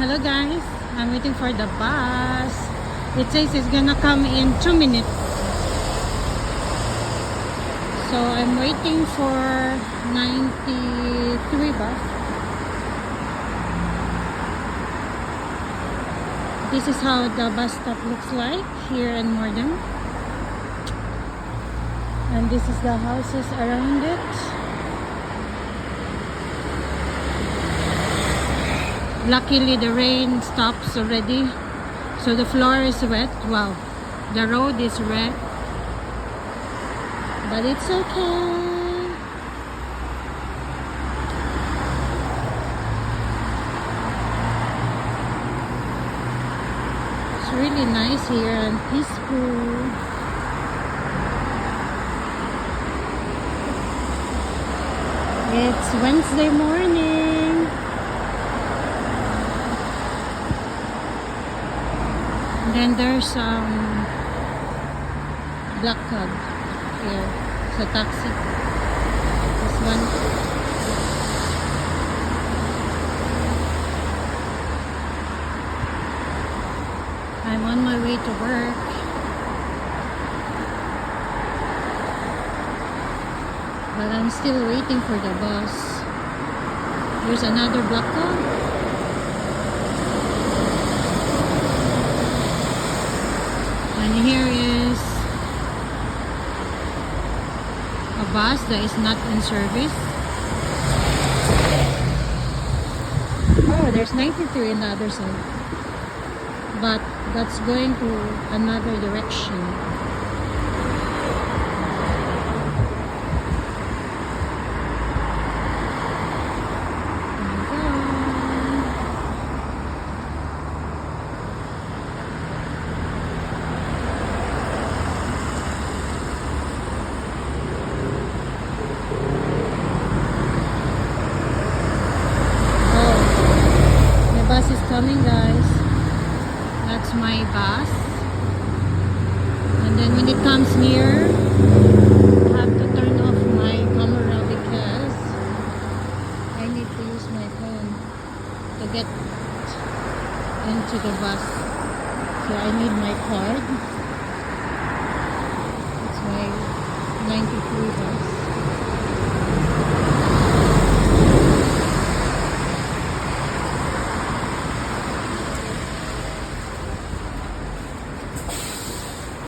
Hello guys, I'm waiting for the bus. It says it's gonna come in 2 minutes. So I'm waiting for 93 bus. This is how the bus stop looks like here in Morden. And this is the houses around it. Luckily the rain stops already, so the floor is wet. Wow, the road is wet, but it's okay. It's really nice here and peaceful. It's Wednesday morning. Then there's black cab here. It's a taxi. This one. I'm on my way to work. But I'm still waiting for the bus. There's another black cab. And here is a bus that is not in service. Oh, there's 93 in the other side. But that's going to another direction. Bus is coming, guys. That's my bus. And then when it comes near, I have to turn off my camera because I need to use my phone to get into the bus. So I need my card. It's my 93 bus.